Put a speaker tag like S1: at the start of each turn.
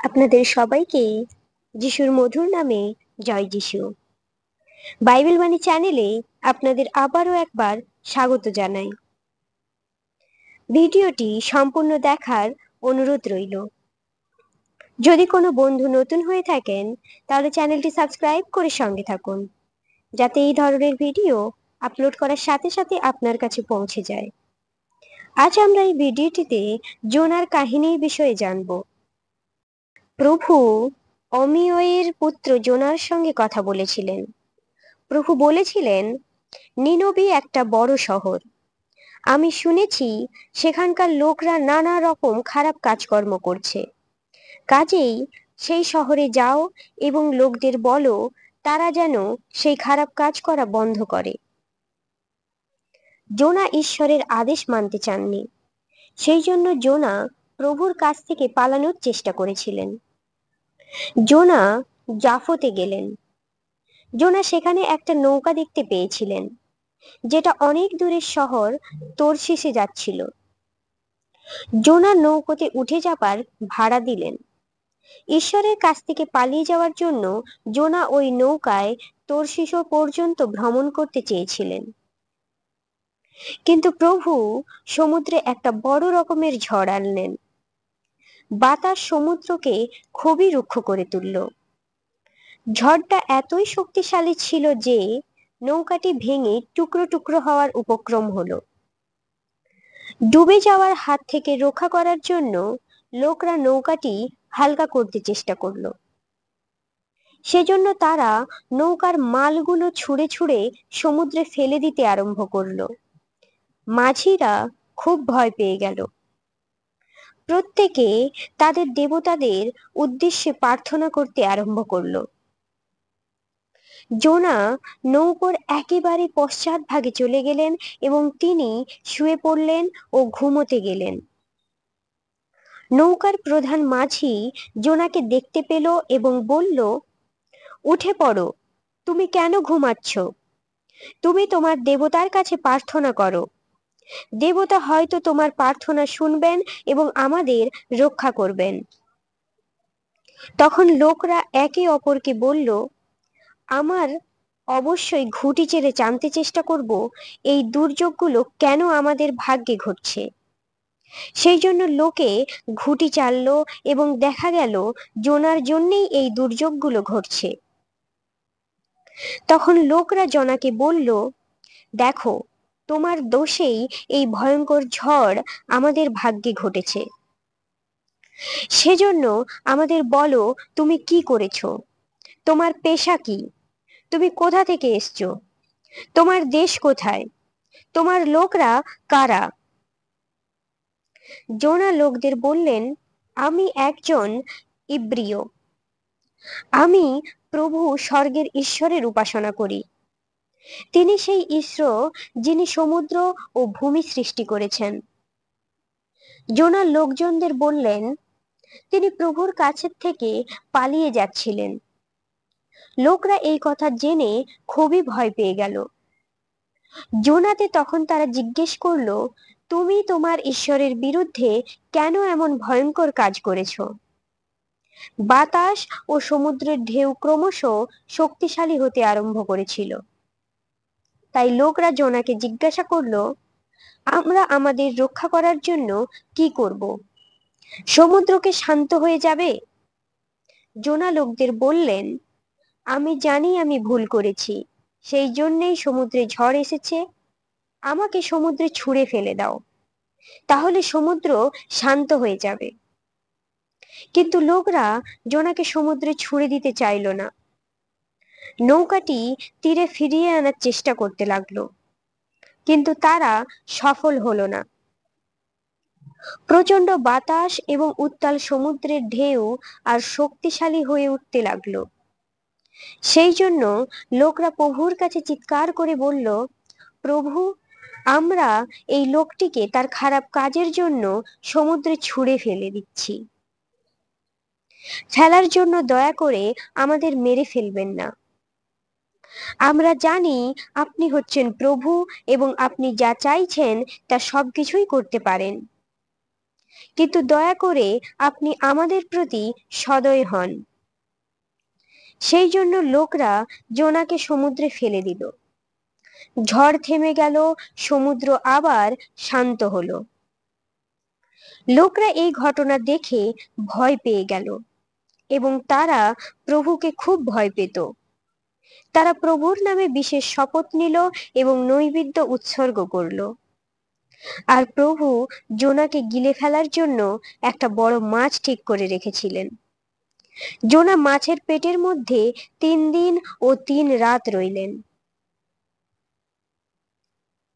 S1: আপনাদের সবাইকে যিশুর মধুর নামে জয় যিশু। বাইবেল বাণী চ্যানেলে আপনাদের আবারও একবার স্বাগত জানাই। ভিডিওটি সম্পূর্ণ দেখার অনুরোধ রইল। যদি কোনো বন্ধু নতুন হয়ে থাকেন তাহলে চ্যানেলটি সাবস্ক্রাইব করে সঙ্গে থাকুন, যাতে এই ধরনের ভিডিও আপলোড করার সাথে সাথে আপনার কাছে পৌঁছে যায়। আজ আমরা এই ভিডিওটিতে জোনার কাহিনীর বিষয়ে জানব। প্রভু অমিয়য়ের পুত্র জোনার সঙ্গে কথা বলেছিলেন। প্রভু বলেছিলেন, নিনবী একটা বড় শহর। আমি শুনেছি সেখানকার লোকরা নানা রকম খারাপ কাজকর্ম করছে। কাজেই সেই শহরে যাও এবং লোকদের বলো তারা যেন সেই খারাপ কাজ করা বন্ধ করে। জোনা ঈশ্বরের আদেশ মানতে চাননি, সেই জন্য জোনা প্রভুর কাছ থেকে পালানোর চেষ্টা করেছিলেন। জোনা জাফতে গেলেন। জোনা সেখানে একটা নৌকা দেখতে পেয়েছিলেন, যেটা অনেক দূরের শহর তরশিশে যাচ্ছিল। জোনা নৌকোতে উঠে যাবার ভাড়া দিলেন। ঈশ্বরের কাছ থেকে পালিয়ে যাওয়ার জন্য জোনা ওই নৌকায় তরশিশ পর্যন্ত ভ্রমণ করতে চেয়েছিলেন। কিন্তু প্রভু সমুদ্রে একটা বড় রকমের ঝড় আনলেন। বাতাস সমুদ্রকে খুবই রুক্ষ করে তুলল। ঝড়টা এতই শক্তিশালী ছিল যে নৌকাটি ভেঙে টুকরো টুকরো হওয়ার উপক্রম হলো। ডুবে যাওয়ার হাত থেকে রক্ষা করার জন্য লোকরা নৌকাটি হালকা করতে চেষ্টা করলো। সেজন্য তারা নৌকার মালগুলো ছুঁড়ে ছুঁড়ে সমুদ্রে ফেলে দিতে আরম্ভ করলো। মাঝিরা খুব ভয় পেয়ে গেল। প্রত্যেকে তাদের দেবতাদের উদ্দেশ্যে প্রার্থনা করতে আরম্ভ করলো। জোনা নৌকোর একেবারে পশ্চাৎ ভাগে চলে গেলেন এবং তিনি শুয়ে পড়লেন ও ঘুমোতে গেলেন। নৌকার প্রধান মাঝি জোনাকে দেখতে পেল এবং বলল, উঠে পড়ো, তুমি কেন ঘুমাচ্ছ? তুমি তোমার দেবতার কাছে প্রার্থনা করো। দেবতা হয়তো তোমার প্রার্থনা শুনবেন এবং আমাদের রক্ষা করবেন। তখন লোকরা একে অপরকে বলল, আমার অবশ্যই ঘুঁটি চেড়ে জানতে চেষ্টা করব এই দুর্যোগগুলো কেন আমাদের ভাগ্যে ঘটছে। সেই জন্য লোকে ঘুঁটি চাললো এবং দেখা গেল জোনার জন্যেই এই দুর্যোগগুলো ঘটছে। তখন লোকরা জোনাকে বলল, দেখো, তোমার দোষেই এই ভয়ঙ্কর ঝড় আমাদের ভাগ্যে ঘটেছে। সেজন্য আমাদের বলো, তুমি কি করেছো? তোমার পেশা কি? তুমি কোথা থেকে এসছো? তোমার দেশ কোথায়? তোমার লোকরা কারা? জোনা লোকদের বললেন, আমি একজন ইব্রিয়। আমি প্রভু স্বর্গের ঈশ্বরের উপাসনা করি। তিনি সেই ঈশ্বর যিনি সমুদ্র ও ভূমি সৃষ্টি করেছেন। জোনা লোকজনদের বললেন, তিনি প্রভুর কাছের থেকে পালিয়ে যাচ্ছিলেন। লোকরা এই কথা জেনে খুবই ভয় পেয়ে গেল। জোনাতে তখন তারা জিজ্ঞেস করলো, তুমি তোমার ঈশ্বরের বিরুদ্ধে কেন এমন ভয়ঙ্কর কাজ করেছ? বাতাস ও সমুদ্রের ঢেউ ক্রমশ শক্তিশালী হতে আরম্ভ করেছিল। তাই লোকরা জোনাকে জিজ্ঞাসা করলো, আমরা আমাদের রক্ষা করার জন্য কি করব? সমুদ্রকে শান্ত হয়ে যাবে? জোনা লোকদের বললেন, আমি জানি আমি ভুল করেছি, সেই জন্যেই সমুদ্রে ঝড় এসেছে। আমাকে সমুদ্রে ছুঁড়ে ফেলে দাও, তাহলে সমুদ্র শান্ত হয়ে যাবে। কিন্তু লোকরা জোনাকে সমুদ্রে ছুঁড়ে দিতে চাইল না। নৌকাটি তীরে ফিরিয়ে আনার চেষ্টা করতে লাগলো, কিন্তু তারা সফল হলো না। প্রচন্ড বাতাস এবং উত্তাল সমুদ্রের ঢেউ আর শক্তিশালী হয়ে উঠতে লাগলো। সেই জন্য লোকরা প্রভুর কাছে চিৎকার করে বলল, প্রভু, আমরা এই লোকটিকে তার খারাপ কাজের জন্য সমুদ্রে ছুঁড়ে ফেলে দিচ্ছি। ফেলার জন্য দয়া করে আমাদের মেরে ফেলবেন না। আমরা জানি আপনি হচ্ছেন প্রভু এবং আপনি যা চাইছেন তা সবকিছুই করতে পারেন। কিন্তু দয়া করে আপনি আমাদের প্রতি সদয় হন। সেই জন্য লোকরা জোনাকে সমুদ্রে ফেলে দিল। ঝড় থেমে গেল, সমুদ্র আবার শান্ত হলো। লোকরা এই ঘটনা দেখে ভয় পেয়ে গেল এবং তারা প্রভুকে খুব ভয় পেত। তারা প্রভুর নামে বিশেষ শপথ নিল এবং নৈবেদ্য উৎসর্গ করল। আর প্রভু জোনাকে গিলে ফেলার জন্য একটা বড় মাছ ঠিক করে রেখেছিলেন। জোনা মাছের পেটের মধ্যে 3 দিন ও 3 রাত রইলেন।